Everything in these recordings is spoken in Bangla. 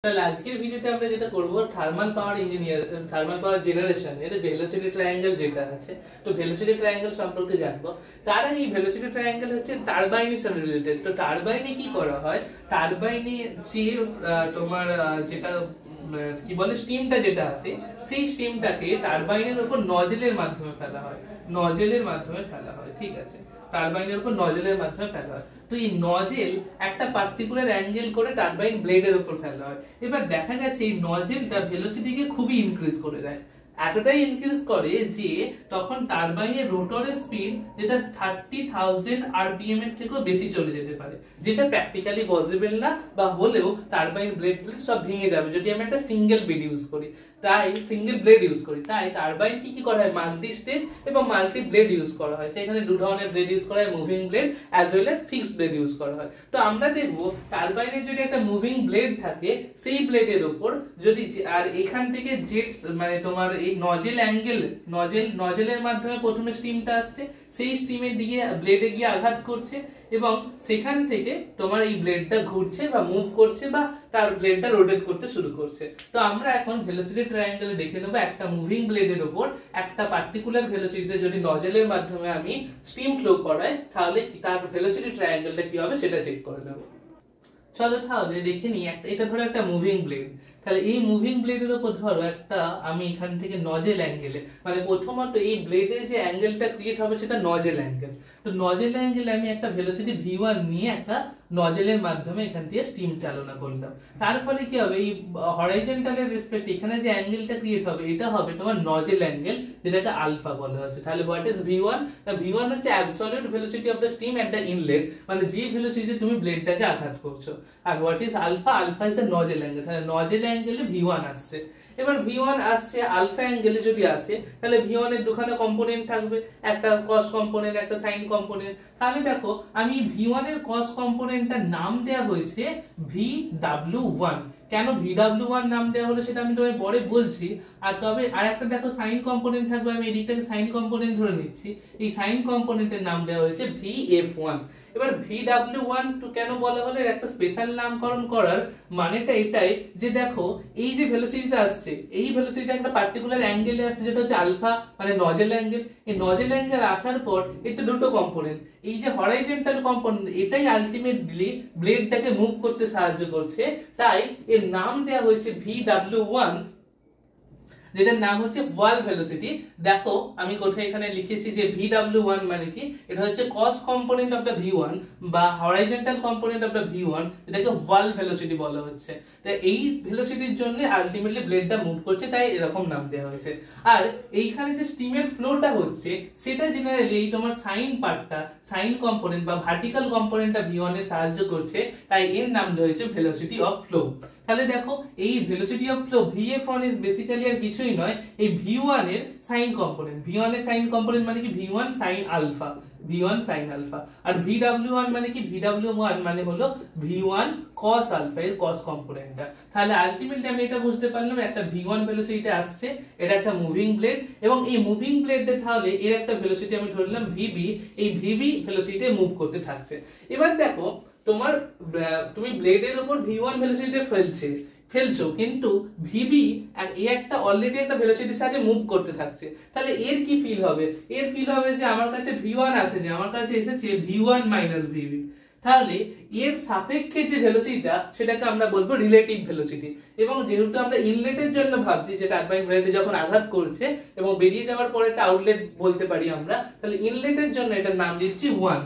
তাহলে আজকের ভিডিওতে আমরা যেটা করব থার্মাল পাওয়ার জেনারেশন এর ভেলোসিটি ট্রায়াঙ্গেল যেটা আছে, তো ভেলোসিটি ট্রায়াঙ্গেল সম্পর্কে জানবো। তার আগে এই ভেলোসিটি ট্রায়াঙ্গেল হচ্ছে টারবাইনের সাথে রিলেটেড। তো টারবাইনে কি করা হয়, টারবাইনে যে তোমার যেটা কি বলে স্টিমটা যেটা আছে, সেই স্টিমটাকে টারবাইনের উপর নজেলের মাধ্যমে ফেলা হয়, ঠিক আছে, টারবাইনের উপর নজেলের মাধ্যমে ফেলা হয়। তো এই নজেল একটা পার্টিকুলার অ্যাঙ্গেল করে টারবাইন ব্লেডের উপর ফেলা হয়। এবার দেখা গেছে এই নজেলটা ভেলোসিটিকে খুবই ইনক্রিজ করে দেয়, এতটাই ইনক্রিজ করে যে তখন টারবাইনের রোটরের স্পিড যেটা 30,000 আরপিএম এর থেকেও বেশি চলে যেতে পারে, যেটা প্র্যাকটিক্যালি পসিবল না, বা হলেও টারবাইন ব্লেড সব ভেঙে যাবে যদি আমি একটা সিঙ্গেল ব্লেড ইউজ করি। তাই টারবাইন কি করা হয়, মাল্টি স্টেজ এবং মাল্টি ব্লেড ইউজ করা হয়। সেখানে দু ধরনের ব্লেড ইউজ করা হয়, moving blade as well as fixed blade use করা হয়। তো আমরা দেখবো টারবাইনের যদি একটা মুভিং ব্লেড থাকে, সেই ব্লেডের উপর যদি আর এখান থেকে জেটস মানে তোমার এই নজেলের মাধ্যমে প্রথমে স্টিমটা আসছে, সেই স্টিমের দিকে ব্লেডে গিয়ে আঘাত করছে এবং সেখান থেকে তোমার এই ব্লেডটা ঘুরছে বা মুভ করছে বা তার ব্লেডটা রোটেট করতে শুরু করছে। তো আমরা এখন ভেলোসিটি ট্রায়াঙ্গেলে দেখে নেব একটা মুভিং ব্লেডের উপর একটা পার্টিকুলার ভেলোসিটিতে যদি নজেলের মাধ্যমে আমি স্টিম ফ্লো করাই, তাহলে তার ভেলোসিটি ট্রায়াঙ্গেলটা কি হবে সেটা চেক করে নেব। চলো তাহলে দেখে নিই, এটা ধরো একটা মুভিং ব্লেড। তাহলে এই মুভিং ব্লেডের উপর ধরো একটা আমি এখান থেকে নজেল অ্যাঙ্গেলে, মানে প্রথমত এই ব্লেডের যে অ্যাঙ্গেলটা ক্রিয়েট হবে সেটা নজেল অ্যাঙ্গেল। তো নজেল অ্যাঙ্গেলে আমি একটা ভেলোসিটি v1 নিয়ে একটা নজেলের মাধ্যমে এখান থেকে স্টিম চালনা করলাম। তার ফলে কি হবে, এই হরাইজন্টালের রেসপেক্ট এখানে যে অ্যাঙ্গেলটা ক্রিয়েট হবে এটা হবে তোমার নজেল অ্যাঙ্গেল, যেটাকে আলফা বলা হচ্ছে। তাহলে হোয়াট ইজ v1? v1 হচ্ছে absolute velocity of the steam at the inlet, মানে যে ভেলোসিটি তুমি ব্লেডটাকে আঘাত করছো। আর what is alpha? Alpha is the nozzle angle. তাহলে নজেল অ্যাঙ্গেলে v1 আসছে। এবার v1 আসছে আলফা অ্যাঙ্গেলে যদি আসে, তাহলে v1 এর দুখানা কম্পোনেন্ট থাকবে, একটা কস কম্পোনেন্ট একটা সাইন কম্পোনেন্ট। তাহলে দেখো আমি v1 এর কস কম্পোনেন্টটার নাম দেয়া হয়েছে vw1। কেন vw1 নাম দেওয়া হলো সেটা আমি তোমায় পরে বলছি। আর তবে আরেকটা দেখো সাইন কম্পোনেন্ট থাকবে, আমি এদিকটাকে সাইন কম্পোনেন্ট ধরে নিচ্ছি, এই সাইন কম্পোনেন্টের নাম দেওয়া হয়েছে vf1। এবার vw1 তো কেন বলা হলো, এর একটা স্পেশাল নামকরণ করার মানেটা এটাই যে দেখো এই যে ভেলোসিটিটা আসছে, এই ভেলোসিটিটা একটা পার্টিকুলার অ্যাঙ্গেলে আসছে যেটা হচ্ছে আলফা, মানে নজেল অ্যাঙ্গেল। এই নজেল অ্যাঙ্গেল আসার পর এটা দুটো কম্পোনেন্ট, এই যে হরাইজন্টাল কম্পোনেন্ট এটাই আলটিমেটলি ব্লেডটাকে মুভ করতে সাহায্য করছে। তাই এর নাম দেয়া হয়েছে vw1, যেটার নাম হচ্ছে ওয়াল ভেলোসিটি। দেখো আমি কোথায় এখানে লিখেছি যে vw1 মানে কি, এটা হচ্ছে কস কম্পোনেন্ট অফ দ্য v1 বা horizontal component of the v1, এটাকে ওয়াল ভেলোসিটি বলা হচ্ছে। তাই এই ভেলোসিটির জন্য আলটিমেটলি ব্লেডটা মুভ করছে, তাই এরকম নাম দেওয়া হয়েছে। আর এইখানে যে স্টিমের ফ্লোটা হচ্ছে সেটা জেনারেলি এই তোমার সাইন পার্টটা, সাইন কম্পোনেন্ট বা ভার্টিক্যাল কম্পোনেন্টটা v1 এ সাহায্য করছে, তাই এর নাম দেওয়া হয়েছে ভেলোসিটি অফ ফ্লো। তাহলে দেখো এই velocity of flow vf1 is basically আর কিছুই নয়, এই v1 এর সাইন কম্পোনেন্ট। v1 এর সাইন কম্পোনেন্ট মানে কি v1 sin alpha, v1 sin alpha. আর vw1 মানে কি, vw1 মানে হলো v1 cos আলফা এর cos কম্পোনেন্টটা। তাহলে আলটিমেটলি আমি এটা বুঝতে পারলাম একটা v1 ভেলোসিটি আসছে, এটা একটা মুভিং ব্লেড, এবং এই মুভিং ব্লেডে তাহলে এর একটা ভেলোসিটি আমি ধরলাম vb, এই vb ভেলোসিটিতে মুভ করতে থাকছে। এবার দেখো তুমি ব্লেডের উপর v1 ভেলোসিটিতে ফেলছো, কিন্তু vb একটা অলরেডি একটা ভেলোসিটির সাথে মুভ করতে থাকছে। তাহলে এর কি ফিল হবে, এর ফিল হবে যে আমার কাছে v1 আসেনি, আমার কাছে এসেছে v1 - vb। তাহলে এর সাপেক্ষে যে ভেলোসিটিটা সেটাকে আমরা বলবো রিলেটিভ ভেলোসিটি। এবং যেহেতু আমরা ইনলেটের জন্য ভাবছি, যে টারবাইন ব্লেডে যখন আঘাত করছে এবং বেরিয়ে যাওয়ার পরে একটা আউটলেট বলতে পারি আমরা, তাহলে ইনলেটের জন্য এটার নাম দিচ্ছি 1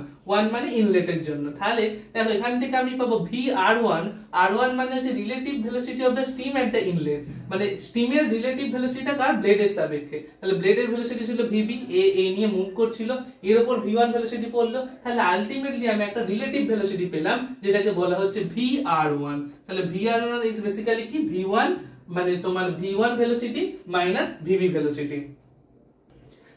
মানে ইনলেটের জন্য। তাহলে দেখো এখান থেকে আমি পাবো vr1, r1 মানে হচ্ছে relative velocity of the steam at the inlet, মানে স্টিমের রিলেটিভ ভেলোসিটিটা কার, ব্লেডের সাপেক্ষে। তাহলে ব্লেডের ভেলোসিটি ছিল vb, এ নিয়ে মুভ করছিল, এর উপর v1 ভেলোসিটি পড়লো, তাহলে আলটিমেটলি আমি একটা রিলেটিভ ভেলোসিটি পেলাম যেটাকে বলা হচ্ছে vr1। তাহলে vr1 ইজ বেসিক্যালি কি v1 মানে তোমার v1 velocity minus vb velocity.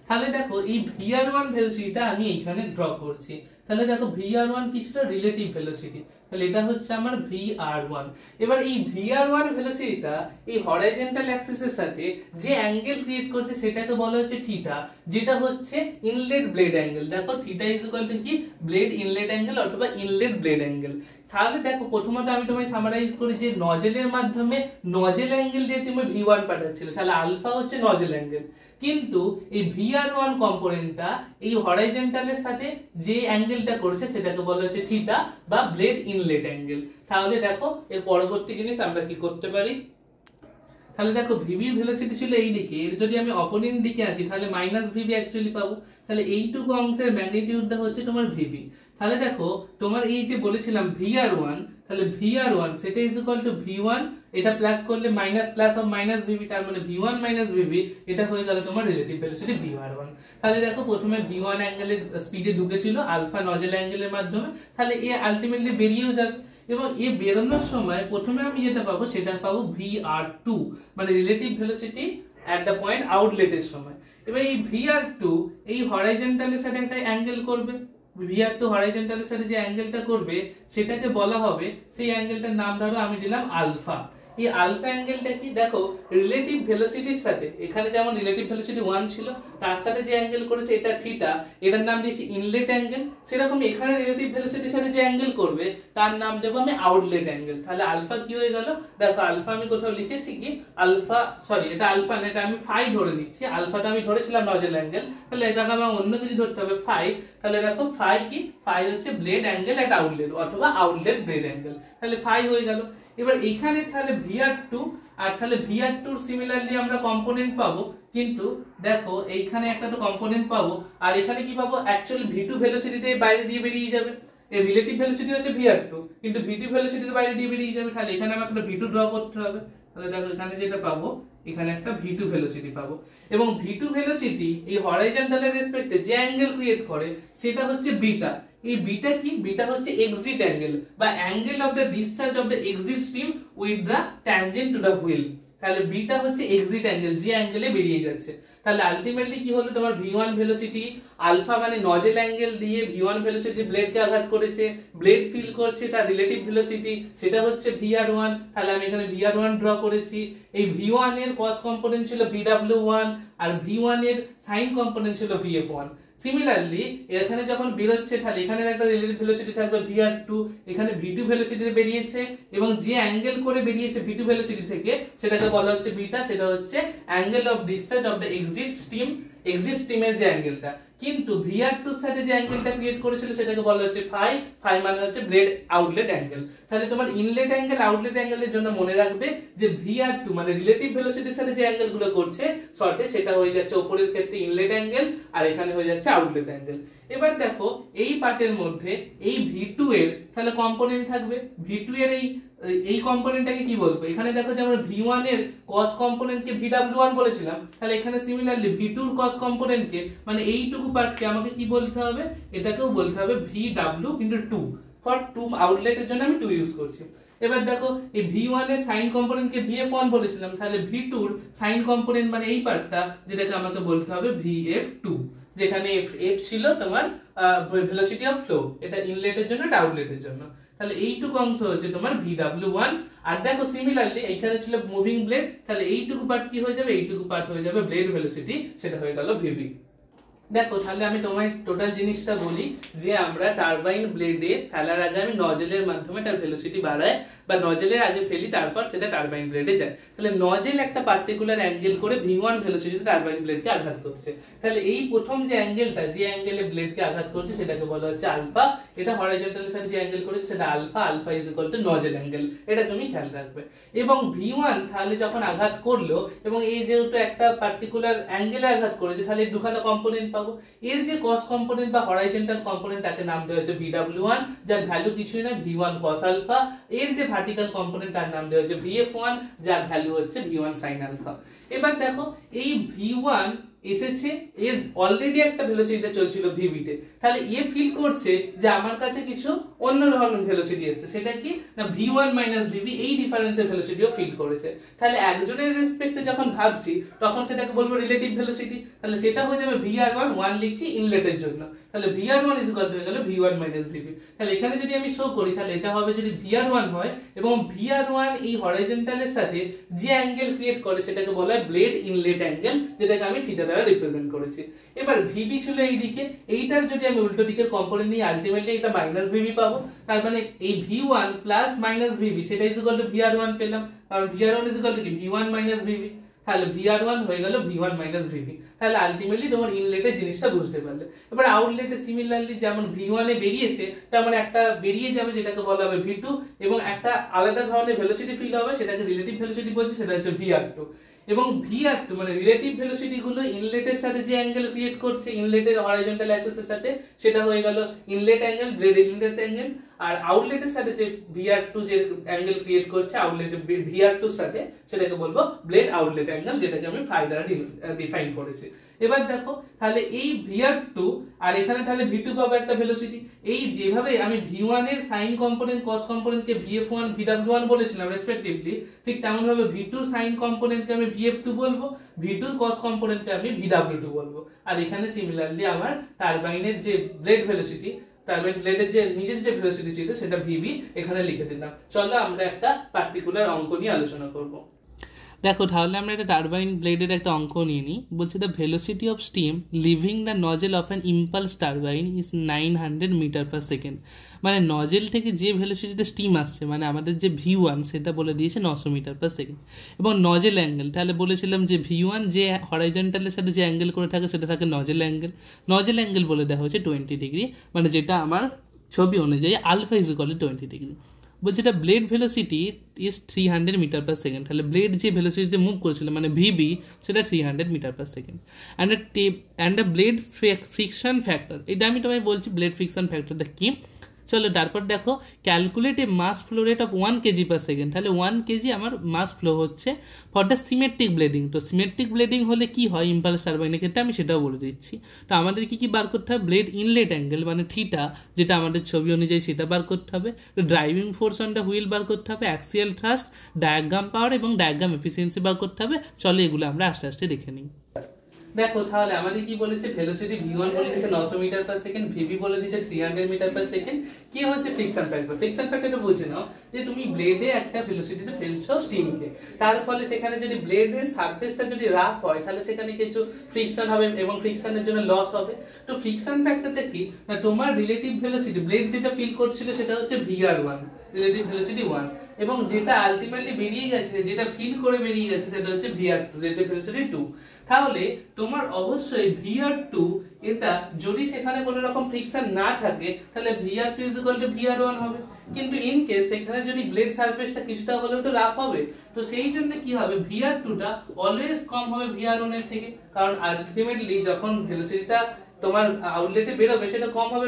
তাহলে দেখো এই vr1 ভেলোসিটিটা আমি এইখানে ড্র করছি। তাহলে দেখো vr1 কিছুটা রিলেটিভ ভেলোসিটি, তাহলে এটা হচ্ছে আমার vr1। এবার এই vr1 ভেলোসিটিটা এই হরাইজন্টাল অ্যাক্সিসের সাথে যে অ্যাঙ্গেল ক্রিয়েট করছে সেটাকে বলা হচ্ছে থিটা, যেটা হচ্ছে ইনলেট ব্লেড অ্যাঙ্গেল। দেখো থিটা ইজ ইকুয়াল টু কি, ব্লেড ইনলেট অ্যাঙ্গেল অথবা ইনলেট ব্লেড অ্যাঙ্গেল। তাহলে দেখো প্রথমত আমি তোমায় সামারাইজ করি যে নজেলের মাধ্যমে নজেল অ্যাঙ্গেল দিয়ে তুমি V1 পাঠাচ্ছিলে, তাহলে আলফা হচ্ছে নজেল অ্যাঙ্গেল। কিন্তু এই VR1 কম্পোনেন্টটা এই হরাইজন্টালের সাথে যে অ্যাঙ্গেলটা করেছে সেটাকে বলা হচ্ছে থিটা বা ব্লেড ইনলেট অ্যাঙ্গেল। তাহলে দেখো এর পরবর্তী জিনিস আমরা কি করতে পারি, তাহলে দেখো ভিবির ভেলোসিটি ছিল এই দিকে, এর যদি আমি অপোনেন্ট দিকে আঁকি তাহলে মাইনাস ভিবি অ্যাকচুয়ালি পাবো। তাহলে এইটুকু অংশের ম্যাগনিটিউডটা হচ্ছে তোমার ভিবি। তাহলে দেখো তোমার এই যে বলেছিলাম VR1, তাহলে VR1 সেটা ইজ ইকুয়াল টু V1, এটা প্লাস করলে minus plus of minus VB, তার মানে V1 মাইনাস ভিবি, এটা হয়ে গেল তোমার রিলেটিভ ভেলোসিটি VR1। তাহলে দেখো প্রথমে V1 অ্যাঙ্গেলের স্পিডে ঢুকেছিল আলফা নজেল অ্যাঙ্গেলের মাধ্যমে, তাহলে এ আলটিমেটলি বেরিয়েও যাবে এবং এ বেরোনোর সময় প্রথমে আমি যেটা পাবো সেটা পাবো VR2 মানে relative velocity at the point আউটলেটের সময়। এবার এই VR2 এই হরাইজন্টালের সাথে একটা অ্যাঙ্গেল করবে, VR2 হরাইজন্টালের সাথে যে অ্যাঙ্গেলটা করবে সেটাকে বলা হবে, সেই অ্যাঙ্গেলটার নাম ধরো আমি দিলাম আলফা। এই আলফা অ্যাঙ্গেলটা কি, দেখো রিলেটিভ ভেলোসিটির সাথে এখানে যেমন রিলেটিভ ভেলোসিটি 1 ছিল তার সাথে যে অ্যাঙ্গেল করেছে এটা থিটা, এটার নাম দিয়েছি ইনলেট অ্যাঙ্গেল। সেরকম এখানে রিলেটিভ ভেলোসিটির সাথে যে অ্যাঙ্গেল করবে তার নাম দেবো আমি আউটলেট অ্যাঙ্গেল। তাহলে আলফা কি হয়ে গেল, দেখো আলফা আমি কোথাও লিখেছি কি আলফা, সরি এটা আলফা না, এটা আমি ফাই ধরে নিচ্ছি, আলফাটা আমি ধরেছিলাম নজেল অ্যাঙ্গেল, তাহলে এটাকে আমার অন্য কিছু ধরতে হবে ফাই। তাহলে দেখো ফাই কি, ফাই হচ্ছে ব্লেড অ্যাঙ্গেল এট আউটলেট অথবা আউটলেট ব্লেড অ্যাঙ্গেল, তাহলে ফাই হয়ে গেল। এবার এখানে তাহলে VR2 আর তাহলে VR2 সিমিলারলি আমরা কম্পোনেন্ট পাবো, কিন্তু দেখো এইখানে একটা তো কম্পোনেন্ট পাবো আর এখানে কি পাবো, অ্যাকচুয়ালি V2 ভেলোসিটিতে বাইরে দিয়ে বেরিয়ে যাবে। এর রিলেটিভ ভেলোসিটি হচ্ছে VR2 কিন্তু V2 ভেলোসিটির বাইরে দিয়ে বেরিয়ে যাবে, তাহলে এখানে আমাকে একটা V2 ড্র করতে হবে। তাহলে দেখো এখানে যেটা পাবো, এখানে একটা V2 ভেলোসিটি পাবো এবং V2 ভেলোসিটি এই হরাইজন্টালের রেসপেক্টে যে অ্যাঙ্গেল ক্রিয়েট করে সেটা হচ্ছে বিটা। এই বিটা কি, বিটা হচ্ছে এক্সিট অ্যাঙ্গেল বা angle of the discharge of the exit stream with the tangent to the wheel. তাহলে বিটা হচ্ছে এক্সিট অ্যাঙ্গেল, যে অ্যাঙ্গেলে বেরিয়ে যাচ্ছে। তাহলে আলটিমেটলি কি হলো, তোমার V1 ভেলোসিটি আলফা মানে নজেল অ্যাঙ্গেল দিয়ে V1 ভেলোসিটি ব্লেডকে আঘাত করেছে, ব্লেড ফিল করছে, তার রিলেটিভ ভেলোসিটি সেটা হচ্ছে VR1। তাহলে আমি এখানে VR1 ড্র করেছি। এই V1 এর কস কম্পোনেন্ট ছিল VW1 আর V1 এর সাইন কম্পোনেন্ট ছিল VF1। সিমিলারলি এখানে যখন বেরোচ্ছে তাহলে এখানে একটা রিলেটিভ ভেলোসিটি থাকবে VR2, এখানে V2 ভেলোসিটিতে বেরিয়েছে এবং যে অ্যাঙ্গেল করে বেরিয়েছে V2 ভেলোসিটি থেকে সেটাকে বলা হচ্ছে বিটা, সেটা হচ্ছে angle of discharge of the exit স্ট্রিমের যে অ্যাঙ্গেলটা। কিন্তু VR2 এর সাথে যে অ্যাঙ্গেলটা ক্রিয়েট করেছিল সেটাকে বলা হচ্ছে ফাই, ফাই মানে হচ্ছে ব্লেড আউটলেট অ্যাঙ্গেল। তাহলে তোমার ইনলেট অ্যাঙ্গেল আউটলেট অ্যাঙ্গেলের জন্য মনে রাখবে যে VR2 মানে রিলেটিভ ভেলোসিটির সাথে যে অ্যাঙ্গেলগুলো করছে শর্টে সেটা হয়ে যাচ্ছে উপরের ক্ষেত্রে ইনলেট অ্যাঙ্গেল আর এখানে হয়ে যাচ্ছে আউটলেট অ্যাঙ্গেল। এবার দেখো এই পার্টের মধ্যে এই V2 এর তাহলে কম্পোনেন্ট থাকবে, V2 এর এই কম্পোনেন্টটাকে কি বলবো, এখানে দেখো যে আমরা V1 এর cos কম্পোনেন্টকে VW1 বলেছিলাম, তাহলে এখানে সিমিলারলি V2 এর cos কম্পোনেন্টকে মানে এইটুকু পার্টকে আমাকে কি বলতে হবে, এটাকেও বলতে হবে VW কিন্তু 2 ফর 2 আউটলেটের জন্য আমি 2 ইউজ করছি। এবার দেখো এই V1 এর সাইন কম্পোনেন্টকে VF1 বলেছিলাম, তাহলে V2 এর সাইন কম্পোনেন্ট মানে এই পার্টটা যেটাকে আমাকে বলতে হবে VF2, যেখানে F ছিল তোমার ভেলোসিটি অফ ফ্লো, এটা ইনলেটের জন্য এটা আউটলেটের জন্য। তাহলে এইটুকু অংশ হচ্ছে তোমার VW1 আর দেখো সিমিলারলি এখানে ছিল মুভিং ব্লেড, তাহলে এইটুকু পার্ট কি হয়ে যাবে, এইটুকু পার্ট হয়ে যাবে ব্লেড ভেলোসিটি, সেটা হয়ে গেল VB। দেখো তাহলে আমি তোমায় টোটাল জিনিসটা বলি যে আমরা টারবাইন ব্লেডে ফেলার আগে আমি নজেলের মাধ্যমে তার ভেলোসিটি বাড়াই বা নজেলের আগে ফেলি তারপর সেটা টারবাইন ব্লেডে যায়। তাহলে নজেল একটা পার্টিকুলার অ্যাঙ্গেল করে V1 ভেলোসিটিতে টারবাইন ব্লেডকে আঘাত করছে। তাহলে এই প্রথম যে অ্যাঙ্গেলটা, যে অ্যাঙ্গেলে ব্লেডকে আঘাত করছে সেটাকে বলা হচ্ছে আলফা, এটা হরাইজন্টালের সাথে যে অ্যাঙ্গেল করেছে সেটা alpha, alpha is equal to nozzle angle, এটা তুমি খেয়াল রাখবে। এবং V1 তাহলে যখন আঘাত করলো এবং এই যেহেতু একটা পার্টিকুলার অ্যাঙ্গেলে আঘাত করেছে তাহলে দুখানা কম্পোনেন্ট পাবো, এর যে cos কম্পোনেন্ট বা হরাইজন্টাল কম্পোনেন্ট তাকে নাম দেওয়া হচ্ছে VW1 যার ভ্যালু কিছুই না V1 cos আলফা, এর যে ভার্টিক্যাল কম্পোনেন্ট তার নাম দেওয়া হচ্ছে VF1 যার ভ্যালু হচ্ছে V1 sin আলফা। এবার দেখো এই V1 এসেছে, এর অলরেডি একটা ভেলোসিটি চলছিল VB তে, তাহলে এ ফিল করছে যে আমার কাছে কিছু অন্য ধরনের ভেলোসিটি এসেছে, সেটা কি না V1 VB, এই ডিফারেন্সের ভেলোসিটিও ফিল করেছে। তাহলে একজনের রেসপেক্টে যখন ভাবছি তখন সেটাকে বলবো রিলেটিভ ভেলোসিটি, তাহলে সেটা হয়ে যাবে VR1, 1 লিখছি ইনলেটের জন্য, তাহলে VR1 ইজ ইকুয়াল টু হয়ে গেল V1 VB। তাহলে এখানে যদি আমি শো করি তাহলে এটা হবে যদি VR1 হয় এবং VR1 এই হরাইজন্টালের সাথে যে অ্যাঙ্গেল ক্রিয়েট করে সেটাকে বলা হয় ব্লেড ইনলেট অ্যাঙ্গেল, যেটাকে আমি থিটা দ্বারা রিপ্রেজেন্ট করেছি। এবার ভিবি ছিল এইদিকে, এইটার যদি আমি উল্টো দিকের কম্পোনেন্ট নিই আলটিমেটলি এটা মাইনাস ভিবি পাবো। তার মানে এই ভি1 প্লাস মাইনাস ভিবি সেটা ইজ ইকুয়াল টু ভিআর1 পেলাম, কারণ ভিআর1 ইজ ইকুয়াল টু কি ভি1 মাইনাস ভিবি, তাহলে ভিআর1 হয়ে গেল ভি1 মাইনাস ভিবি। তাহলে আলটিমেটলি তোমার ইনলেটের জিনিসটা বুঝতে পারলে। এবার আউটলেটে সিমিলারলি যেমন ভি1 এ বেরিয়েছে তেমন একটা বেরিয়ে যাবে যেটাকে বলা হবে ভি2, এবং একটা আলাদা ধরনের ভেলোসিটি ফিল হবে সেটাকে রিলেটিভ ভেলোসিটি বলছে, সেটা হচ্ছে ভিআর2। এবং ভিআর2 মানে রিলেটিভ ভেলোসিটি গুলো ইনলেটের সাথে যে অ্যাঙ্গেল ক্রিয়েট করছে ইনলেটের হরাইজন্টাল অ্যাক্সিসের সাথে সেটা হয়ে গেল inlet angle, blade inlet angle. আর আউটলেটের সাথে যে ভিআর2 যে অ্যাঙ্গেল ক্রিয়েট করছে আউটলেটের ভিআর2 এর সাথে সেটাকে বলবো ব্লেড আউটলেট অ্যাঙ্গেল, যেটাকে আমি ফাই দ্বারা ডিফাইন করেছি। এবার দেখো তাহলে এই ভিআর2 আর এখানে তাহলে ভি2 পাবো একটা ভেলোসিটি। এই যেভাবে আমি ভি1 এর সাইন কম্পোনেন্ট কস কম্পোনেন্টকে ভিএফ1 ভিডব্লিউ1 বলেছিলাম রেসপেক্টিভলি, ঠিক তেমন ভাবে ভি2 এর সাইন কম্পোনেন্টকে আমি ভিএফ2 বলবো, ভি2 এর কস কম্পোনেন্টকে আমি ভিডব্লিউ2 বলবো। আর এখানে সিমিলারলি আমার টারবাইনের যে ব্লেড ভেলোসিটি, টারবাইন ব্লেডের যে নিজের যে ভেলোসিটি ছিল সেটা ভিবি এখানে লিখে দিলাম। চলো আমরা একটা পার্টিকুলার অঙ্ক নিয়ে আলোচনা করব। দেখো তাহলে আমরা একটা টারবাইন ব্লেডের একটা অঙ্ক নিয়ে নিই। বলছে the velocity of steam leaving the nozzle of an impulse turbine is 900 metre per second. মানে নজেল থেকে যে ভেলোসিটিতে স্টিম আসছে, মানে আমাদের যে ভি1 সেটা বলে দিয়েছে 900 মিটার পার সেকেন্ড। এবং নজেল অ্যাঙ্গেল তাহলে বলেছিলাম যে ভি1 যে হরাইজন্টালের সাথে যে অ্যাঙ্গেল করে থাকে সেটা থাকে নজেল অ্যাঙ্গেল। নজেল অ্যাঙ্গেল বলে দেওয়া হচ্ছে 20 ডিগ্রি, মানে যেটা আমার ছবি অনুযায়ী alpha is equal to 20 degree. বলছে এটা blade velocity is 300 metre per second. তাহলে ব্লেড যে ভেলোসিটিতে মুভ করেছিল মানে ভিবি সেটা 300 metre per second. And a blade friction factor, এটা আমি তোমায় বলছি ব্লেড ফ্রিকশন ফ্যাক্টরটা কি। চলো তারপর দেখো calculate a mass flow rate of 1 kg per second. তাহলে 1 কেজি আমার মাস ফ্লো হচ্ছে ফর দ্য সিমেট্রিক ব্লেডিং। তো সিমেট্রিক ব্লেডিং হলে কি হয় ইম্পালস টারবাইনের ক্ষেত্রে আমি সেটাও বলে দিচ্ছি। তো আমাদের কি বার করতে হবে, ব্লেড ইনলেট অ্যাঙ্গেল মানে থিটা যেটা আমাদের ছবি অনুযায়ী সেটা বার করতে হবে, driving force on the wheel বার করতে হবে, অ্যাক্সিয়াল থ্রাস্ট, ডায়াগ্রাম পাওয়ার এবং ডায়াগ্রাম এফিসিয়েন্সি বার করতে হবে। চলো এগুলো আমরা আস্তে আস্তে দেখে নিই। দেখো তাহলে আমাদের কি বলেছে, ভেলোসিটি ভি1 বলে দিয়েছে 900 মিটার পার সেকেন্ড, ভিবি বলে দিয়েছে 300 মিটার পার সেকেন্ড। কি হচ্ছে ফ্রিকশন ফ্যাক্টর? ফ্রিকশন ফ্যাক্টরটা বুঝে নাও যে তুমি ব্লেডে একটা ভেলোসিটিতে ফেলছো স্টিমকে, তার ফলে সেখানে যদি ব্লেডের সারফেসটা যদি রাফ হয় তাহলে সেখানে কিছু ফ্রিকশন হবে এবং ফ্রিকশনের জন্য লস হবে। তো ফ্রিকশন ফ্যাক্টরটা কি না, তোমার রিলেটিভ ভেলোসিটি ব্লেড যেটা ফিল করছিল সেটা হচ্ছে ভিআর1, রিলেটিভ ভেলোসিটি 1, এবং যেটা আলটিমেটলি বেরিয়ে গেছে যেটা ফিল করে বেরিয়ে গেছে সেটা হচ্ছে ভিআর2, রিলেটিভ ভেলোসিটি 2। তাহলে তোমার অবশ্যই ভিআর2 এটা যদি সেখানে কোনো রকম ফ্রিকশন না থাকে তাহলে ভিআর2 ইজ ইকুয়াল টু ভিআর1 হবে। কিন্তু ইন কেস সেখানে যদি ব্লেড সারফেসটা কিছুটা হলেও একটু রাফ হবে, তো সেই জন্য কি হবে ভিআর2টা অলওয়েজ কম হবে ভিআর1 এর থেকে, কারণ আলটিমেটলি যখন ভেলোসিটিটা তোমার আউটলেটে বেরোবে সেটা কম হবে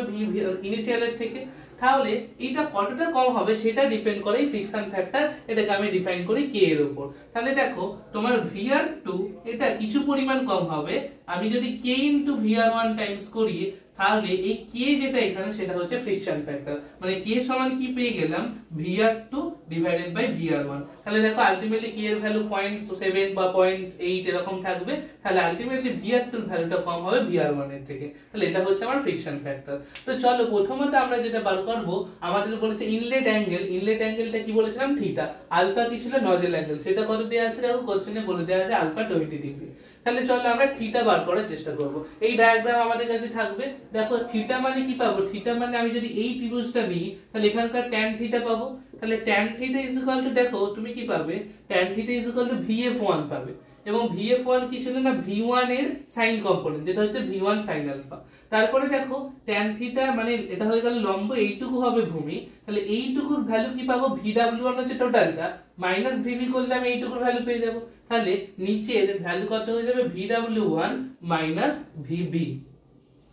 ইনিশিয়ালের থেকে। তাহলে এটা কতটা কম হবে সেটা ডিপেন্ড করে ফ্রিকশন ফ্যাক্টর, এটাকে আমি ডিফাইন করি কে এর উপর। তাহলে দেখো তোমার ভিআর2 এটা কিছু পরিমাণ কম হবে, আমি যদি কে ইনটু ভিআর1 টাইমস করি তাহলে এই কে যেটা এখানে সেটা হচ্ছে ফ্রিকশন ফ্যাক্টর, মানে কে সমান কি পেয়ে গেলাম ভিআর2 ডিভাইডেড বাই ভিআর1। তাহলে দেখো আলটিমেটলি কে এর ভ্যালু 0.7 বা 0.8 এরকম থাকবে, তাহলে আলটিমেটলি ভিআর2 এর ভ্যালুটা কম হবে ভিআর1 এর থেকে। তাহলে এটা হচ্ছে আমার ফ্রিকশন ফ্যাক্টর। তো চলো প্রথমত আমরা যেটা বার করব, আমাদের বলেছে ইনলেট অ্যাঙ্গেল, ইনলেট অ্যাঙ্গেলটা কি বলেছিলাম থিটা, আলফা কি ছিল নজেল অ্যাঙ্গেল, সেটা কত দেওয়া আছে দেখো কোশ্চেনে বলে দেওয়া আছে আলফা 20 ডিগ্রি। তাহলে চলো আমরা থিটা বার করার চেষ্টা করব। এই ডায়াগ্রাম আমাদের কাছে থাকবে। দেখো থিটা মানে কি পাবো, থিটা মানে আমি যদি এই ত্রিভুজটা নিই তাহলে এখানকার tan থিটা পাবো। তাহলে tan theta is equal two, দেখো তুমি কি পাবে, tan theta is equal two VF1 পাবে, এবং VF1 কি ছিল না V1 এর সাইন কম্পোনেন্ট যেটা হচ্ছে V1 sin আলফা। তারপরে দেখো tan থিটা মানে এটা হয়ে গেল লম্ব, এইটুকু হবে ভূমি, তাহলে এইটুকুর ভ্যালু কি পাবো VW1 হচ্ছে টোটালটা, মাইনাস VB করলে আমি এইটুকুর ভ্যালু পেয়ে যাব। তাহলে নিচের ভ্যালু কত হয়ে যাবে VW1 মাইনাস VB।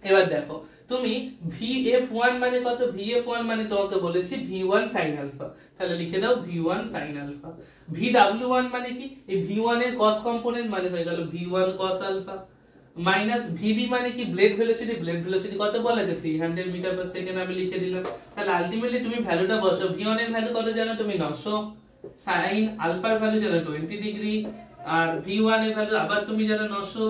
এবার দেখো তুমি VF1 মানে কত, VF1 মানে তোমাকে বলেছি V1 sin আলফা, তাহলে লিখে দাও V1 sin আলফা। VW1 মানে কি, এই V1 এর cos কম্পোনেন্ট মানে হয়ে গেল V1 cos alpha, minus VB মানে কি ব্লেড ভেলোসিটি, ব্লেড ভেলোসিটি কত বলা আছে 300 মিটার পার সেকেন্ড আমি লিখে দিলাম। তাহলে আলটিমেটলি তুমি ভ্যালুটা বসো, V1 এর ভ্যালু কত জানো তুমি 900, sin আলফার ভ্যালু জানো 20 ডিগ্রি, আর V1 এর ভ্যালু আবার তুমি জানো 900,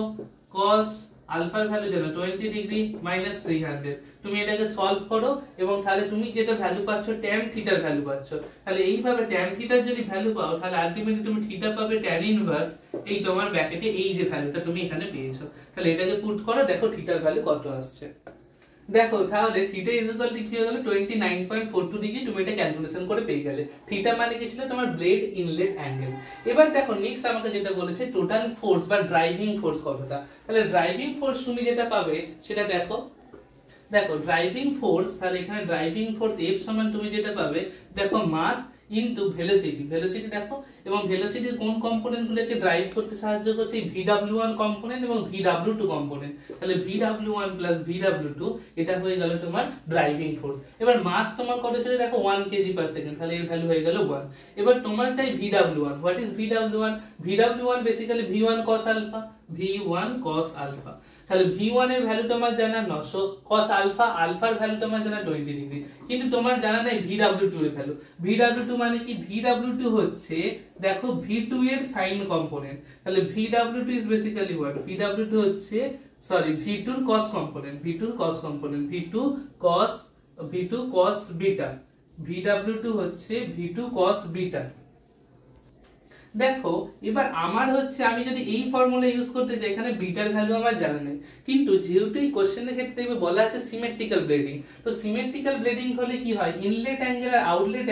cos আলফার ভ্যালু জানো 20 ডিগ্রি মাইনাস 300। তুমি এটাকে সলভ করো এবং তাহলে তুমি যেটা ভ্যালু পাচ্ছ tan থিটার ভ্যালু পাচ্ছ। তাহলে এইভাবে tan থিটার যদি ভ্যালু পাও তাহলে আলটিমেটলি তুমি থিটা পাবে tan ইনভার্স এই তোমার ব্র্যাকেটে এই যে ভ্যালুটা তুমি এখানে পেয়েছো। তাহলে এটাকে পুট করো, দেখো থিটার ভ্যালু কত আসছে। দেখো তাহলে থিটা ইজ ইকুয়াল টু কি হয়ে গেল 29.42 ডিগ্রি। তুমি এটা ক্যালকুলেশন করে পেয়ে গেলে। থিটা মানে কি ছিল তোমার ব্লেড ইনলেট অ্যাঙ্গেল। এবার দেখো নেক্সট আমাকে যেটা বলেছে টোটাল ফোর্স বা ড্রাইভিং ফোর্স কতটা। তাহলে ড্রাইভিং ফোর্স তুমি যেটা পাবে সেটা দেখো ড্রাইভিং ফোর্স, তাহলে এখানে ড্রাইভিং ফোর্স F সমান তুমি যেটা পাবে দেখো মাস ইনটু ভেলোসিটি দেখো, এবং ভেলোসিটির কোন কম্পোনেন্ট গুলোকে ড্রাইভ করতে সাহায্য করছে VW1 কম্পোনেন্ট এবং VW2 কম্পোনেন্ট। তাহলে VW1 প্লাস VW2 এটা হয়ে গেল তোমার ড্রাইভিং ফোর্স। এবার মাস তোমার কত ছিল দেখো 1 কেজি পার সেকেন্ড, তাহলে এর ভ্যালু হয়ে গেল 1। এবার তোমার চাই VW1। What is VW1? VW1 basically V1 cos alpha, V1 cos alpha. তাহলে V1 এর ভ্যালু তোমার জানা 900, cos আলফা, আলফার ভ্যালু তোমার জানা 20 ডিগ্রি, কিন্তু তোমার জানা নাই VW2 এর ভ্যালু। VW2 মানে কি? VW2 হচ্ছে দেখো V2 এর সাইন কম্পোনেন্ট। তাহলে VW2 is basically what? VW2 হচ্ছে V2 এর cos component, V2 cos beta. VW2 হচ্ছে V2 cos বিটা। দেখো এবার আমার হচ্ছে আমি যদি এই ফর্মুলা ইউজ করতে যাই, এখানে বিটার ভ্যালু আমার জানা নেই, কিন্তু যেহেতু এই কোশ্চেনের ক্ষেত্রে বলা আছে সিমেট্রিক্যাল ব্লেডিং, তো সিমেট্রিক্যাল ব্লেডিং হলে কি হয়? ইনলেট অ্যাঙ্গেল আর আউটলেট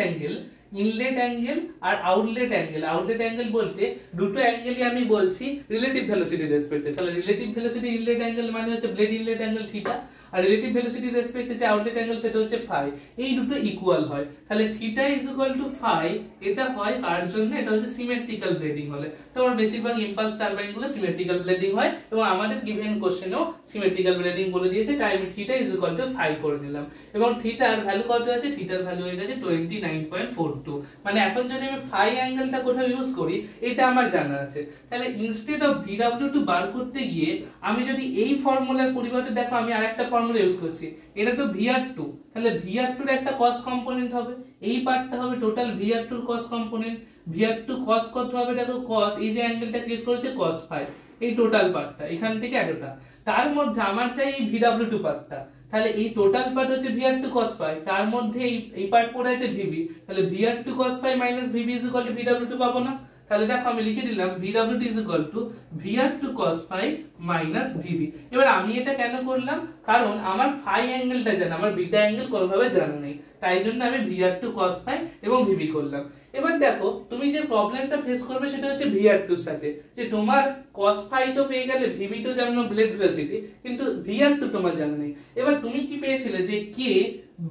অ্যাঙ্গেল, আউটলেট অ্যাঙ্গেল বলতে দুটো অ্যাঙ্গেলই আমি বলছি রিলেটিভ ভেলোসিটি রেসপেক্টে। তাহলে রিলেটিভ ভেলোসিটি ইনলেট অ্যাঙ্গেল মানে হচ্ছে ব্লেড ইনলেট অ্যাঙ্গেল থিটা, আর রিলেটিভ ভেলোসিটি রেসপেক্টে যে আউটলেট অ্যাঙ্গেল সেটা হচ্ছে ফাই। এই দুটো ইকুয়াল হয়, তাহলে theta is equal to phi. এটা হয় কার জন্য? এটা হচ্ছে সিমেট্রিক্যাল ব্লেডিং হলে। তোমার বেশিরভাগ ইম্পালস টারবাইন গুলো সিমেট্রিক্যাল ব্লেডিং হয়, এবং আমাদের গিভেন কোশ্চেনেও সিমেট্রিক্যাল ব্লেডিং বলে দিয়েছে, তাই আমি theta is equal to phi করে নিলাম। এবং থিটার ভ্যালু কত আছে? থিটার ভ্যালু হয়ে গেছে 29.42। মানে এখন যদি আমি ফাই অ্যাঙ্গেলটা কোথাও ইউজ করি, এটা আমার জানা আছে। তাহলে ইনস্টেড অফ VW2 বার করতে গিয়ে আমি যদি এই ফর্মুলার পরিবর্তে দেখো আমি আরেকটা ফর্মুলা ইউজ করছি, এটা তো VR2, তাহলে VR2 এর একটা cos কম্পোনেন্ট হবে, এই পার্টটা হবে টোটাল VR2 এর cos কম্পোনেন্ট। VR2 cos কত হবে দেখো, cos এই যে অ্যাঙ্গেলটা ক্রিয়েট করেছে cos ফাই, এই টোটাল পার্টটা এখান থেকে এতটা, তার মধ্যে আমার চাই এই VW2 পার্টটা। তাহলে এই টোটাল পার্ট হচ্ছে VR2 cos ফাই, তার মধ্যে এই পার্ট পড়ে আছে VB, তাহলে VR2 cos phi minus VB is equal to VW2 পাবো না? তাহলে দেখো আমি লিখে দিলাম VW2 is equal to VR2 cos phi minus VB। এবার আমি এটা কেন করলাম? কারণ আমার ফাই অ্যাঙ্গেলটা জানা, আমার বিটা অ্যাঙ্গেল কোনোভাবে জানা নেই, তাই জন্য আমি VR2 cos ফাই এবং VB করলাম। এবার দেখো তুমি যে প্রবলেমটা ফেস করবে সেটা হচ্ছে VR2 এর সাথে, যে তোমার cos ফাই তো পেয়ে গেলে, VB তো জানো ব্লেড ভেলোসিটি, কিন্তু VR2 তোমার জানা নেই। এবার তুমি কি পেয়েছিলে যে K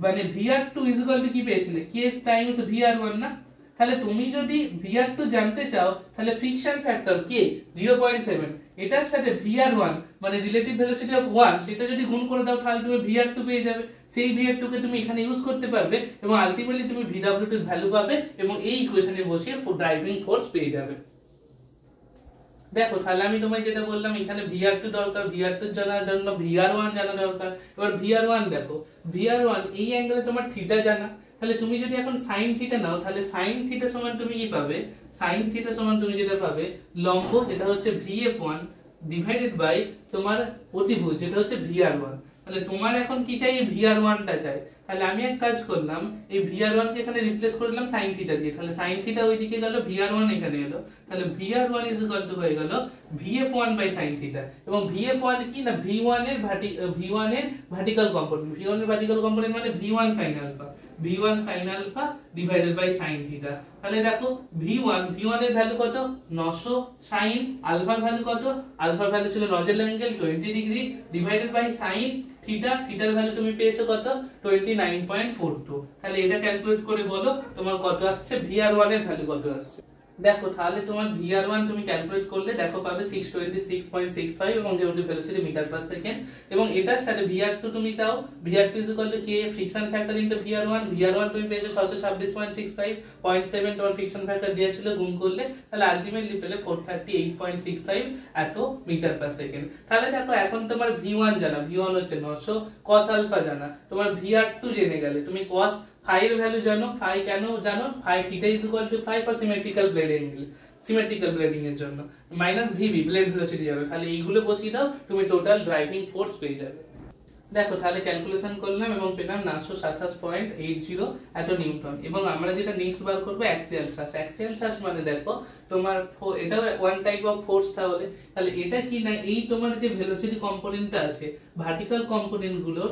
মানে VR2 ইজ ইকুয়াল টু কি পেয়েছিলে? K টাইমস VR1 না? তাহলে তুমি যদি VR2 জানতে চাও তাহলে ফ্রিকশন ফ্যাক্টর K 0.7 এটার সাথে VR1 মানে রিলেটিভ ভেলোসিটি অফ 1 সেটা যদি গুণ করে দাও তাহলে তুমি VR2 পেয়ে যাবে। সেই VR2 কে তুমি এখানে ইউজ করতে পারবে এবং আলটিমেটলি তুমি VW2 এর ভ্যালু পাবে এবং এই ইকুয়েশনে বসিয়ে ড্রাইভিং ফোর্স পেয়ে যাবে। দেখো তাহলে আমি তোমায় যেটা বললাম, এখানে VR2 দরকার, VR2 জানার জন্য VR1 জানা দরকার। এবার VR1 দেখো, VR1 এই অ্যাঙ্গেলে তোমার থিটা জানা, তাহলে তুমি যদি এখন sin থিটা নাও তাহলে sin থিটা সমান তুমি কি পাবে? sin থিটা সমান তুমি যেটা পাবে লম্ব, এটা হচ্ছে VF1 ডিভাইডেড বাই তোমার অতিভুজ, যেটা হচ্ছে VR1। তাহলে তোমার এখন কি চাই? VR1 টা চাই। তাহলে আমি এক কাজ করলাম, এই VR1 কে এখানে রিপ্লেস করে দিলাম sin থিটা দিয়ে, তাহলে sin থিটা ওইদিকে গেল, VR1 এখানে এলো, তাহলে VR1 ইজ ইকুয়াল টু হয়ে গেল VF1 বাই sin থিটা। এবং VF1 কি না, V1 এর ভার্টিক্যাল কম্পোনেন্ট, V1 এর ভার্টিক্যাল কম্পোনেন্ট মানে V1 sin alpha, V1 sin alpha divided by sin theta. তাহলে দেখো V1 এর ভ্যালু কত? 900 sin, আলফার ভ্যালু কত? আলফার ভ্যালু ছিল nozzle angle 20 degree divided by sin থিটার ভ্যালু তুমি পেয়েছো কত? 29.42। তাহলে এটা ক্যালকুলেট করে বলো তোমার কত আসছে, VR1 এর ভ্যালু কত আসছে। দেখো তাহলে তোমার VR1 তুমি ক্যালকুলেট করলে দেখো পাবে 626.65 এবং যেহেতু ভেলোসিটি মিটার পার সেকেন্ড, এবং এটার সাথে VR2 তুমি চাও, VR2 K friction factor into VR1 তুমি পেয়েছো 626.65, 0.7 তোমার ফ্রিকশন ফ্যাক্টর দিয়েছিল, গুণ করলে তাহলে আলটিমেটলি পেলে 438.65 এত মিটার পার সেকেন্ড। তাহলে দেখো এখন তোমার V1 জানা, V1 হচ্ছে 900, cos আলফা জানা, তোমার VR2 জেনে গেলে, তুমি cos ফাই এর ভ্যালু জানো, ফাই কেন জানো? Phi theta is equal to phi for symmetrical blading এর জন্য, মাইনাস VB ব্লেড ভেলোসিটি যাবে। তাহলে এইগুলো বসিয়ে দাও, তুমি টোটাল ড্রাইভিং ফোর্স পেয়ে যাবে। দেখো তাহলে ক্যালকুলেশন করলাম এবং পেলাম 927.80 এত নিউটন। এবং আমরা যেটা নেক্সট বার করবো অ্যাক্সিয়াল থ্রাস্ট। অ্যাক্সিয়াল থ্রাস্ট মানে দেখো তোমার এটা ওয়ান টাইপ অফ ফোর্স, তাহলে এটা কি না, এই তোমার যে ভেলোসিটি কম্পোনেন্টটা আছে ভার্টিক্যাল কম্পোনেন্ট গুলোর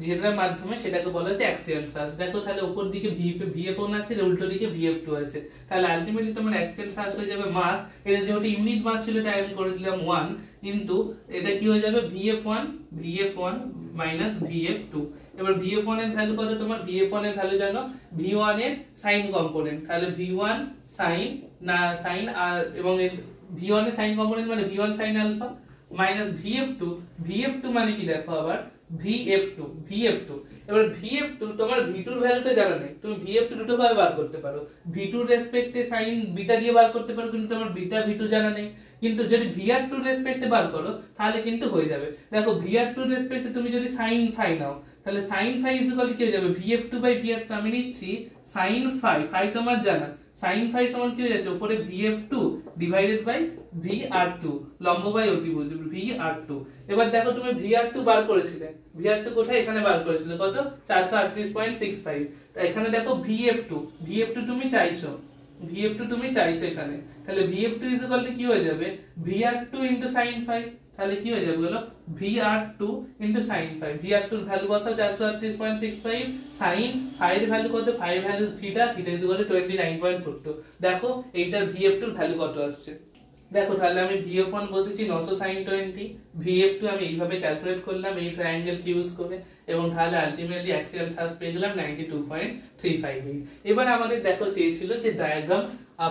যেটার মাধ্যমে সেটাকে বলা হচ্ছে অ্যাক্সিয়াল থ্রাস্ট। দেখো তাহলে উপর দিকে VF1 আছে, উল্টো দিকে VF2 আছে, তাহলে আলটিমেটলি তোমার অ্যাক্সিয়াল থ্রাস্ট হয়ে যাবে মাস, এটা যেহেতু ইউনিট মাস ছিল তাই আমি করে দিলাম 1, কিন্তু এটা কি হয়ে যাবে VF1 মাইনাস VF2। এবার VF1 এর ভ্যালু কত, তোমার VF1 এর ভ্যালু জানো V1 এর সাইন কম্পোনেন্ট, তাহলে V1 সাইন আর এবং V1 এর সাইন কম্পোনেন্ট মানে V1 sine alpha minus VF2 মানে কি দেখো আবার VF2। এবার VF2 তোমার V2 এর ভ্যালুটা জানা নেই, তুমি VF2 দুটো ভাবে বার করতে পারো, V2 এর রেসপেক্টে সাইন বিটা দিয়ে বার করতে পারো, কিন্তু তোমার বিটা V2 জানা নেই। কিন্তু যদি VR2 এর রেসপেক্টে বার করো তাহলে কিন্তু হয়ে যাবে। দেখো VR2 এর রেসপেক্টে তুমি যদি সাইন ফাই নাও তাহলে সাইন ফাই ইকুয়াল কি হয়ে যাবে VF2/VR2, আমি নিচ্ছি সাইন ফাই তোমার জানা, সাইন ফাই সমান কি হয়ে যাচ্ছে উপরে VF2 ডিভাইডেড বাই VR2 লম্ব বাই OT বুঝবে VR2। এবার দেখো তুমি VR2 বার করেছিলে, VR2 কোথায় এখানে বার করেছিলে কত 438.65, এখানে দেখো VF2 তুমি চাইছো এখানে, তাহলে VF2 ইকুয়াল টু কি হয়ে যাবে VR2 sin phi, তাহলে কি হয়ে যাবে বলো VR2 sin phi। VR2 এর ভ্যালু বসাও 438.65, sin phi এর ভ্যালু কত, phi এর ভ্যালু থিটা ইকুয়াল টু 29.42। দেখো এইটার VF2 এর ভ্যালু কত আসছে, দেখো তাহলে আমি VF1 বসেছি 900 sin 20, VF2 আমি এইভাবে ক্যালকুলেট করলাম এই ট্রায়াঙ্গেল কে ইউজ করে, এবং তাহলে আলটিমেটলি অ্যাক্সিয়াল থ্রাস্ট পেয়ে গেলাম 92.358। এবার আমাদের দেখো চেয়েছিল যে ডায়াগ্রাম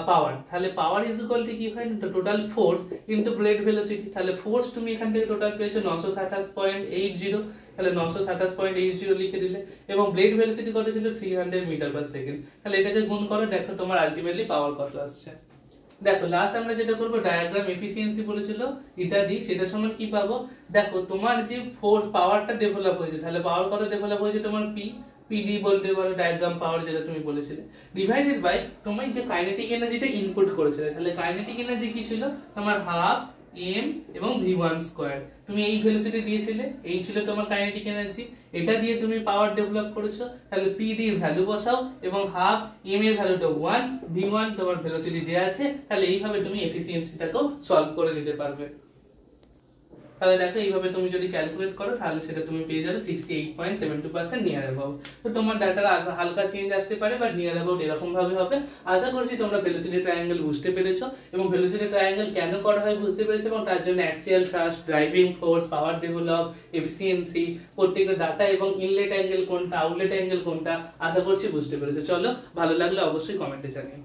পাওয়ার, তাহলে পাওয়ার ইজ ইকুয়াল টু কি হয় total force into blade velocity, তাহলে ফোর্স তুমি এখান থেকে টোটাল পেয়েছো 927.80, তাহলে 927.80 লিখে দিলে, এবং ব্লেড ভেলোসিটি কত ছিল 300 মিটার পার সেকেন্ড, তাহলে এটাকে গুণ করো, দেখো তোমার আলটিমেটলি পাওয়ার কত আসছে। দেখো লাস্ট আমরা যেটা করব ডায়াগ্রাম এফিসিয়েন্সি বলেছিল এটা দি, সেটা সমান কি পাবো, দেখো তোমার যে ফোর্স পাওয়ারটা ডেভেলপ হয়েছে, তাহলে পাওয়ার কত ডেভেলপ হয়েছে তোমার PD বলতে পারো ডায়াগ্রাম পাওয়ার যেটা তুমি বলেছিলে, ডিভাইডেড বাই তুমি যে কাইনেটিক এনার্জিটা ইনপুট করেছিলে, তাহলে কাইনেটিক এনার্জি কি ছিল তোমার হাফ m এবং v1 স্কয়ার, তুমি এই ভেলোসিটি দিয়েছিলে, এই ছিল তোমার কাইনেটিক এনার্জি, এটা দিয়ে তুমি পাওয়ার ডেভেলপ করেছো, তাহলে PD এর ভ্যালু বসাও এবং হাফ m এর ভ্যালুটা 1, v1 তোমার ভেলোসিটি দেয়া আছে, তাহলে এইভাবে তুমি এফিসিয়েন্সিটাকেও সলভ করে নিতে পারবে। তাহলে দেখো এইভাবে তুমি যদি ক্যালকুলেট করো তাহলে সেটা তুমি পেয়ে যাবে 68.72% নিয়ার অ্যাবাউট। তো তোমার ডাটার হালকা চেঞ্জ আসতে পারে বাট নিয়ার অ্যাবাউট এরকম ভাবে হবে। আশা করছি তোমরা ভেলোসিটি ট্রায়াঙ্গেল বুঝতে পেরেছো এবং ভেলোসিটি ট্রায়াঙ্গেল কেন করা হয় বুঝতে পেরেছো, এবং তার জন্য axial thrust, driving force, power develop, efficiency, প্রত্যেকটা ডাটা এবং ইনলেট অ্যাঙ্গেল কোনটা, আউটলেট অ্যাঙ্গেল কোনটা, আশা করছি বুঝতে পেরেছো। চলো ভালো লাগলে অবশ্যই কমেন্টে জানিও।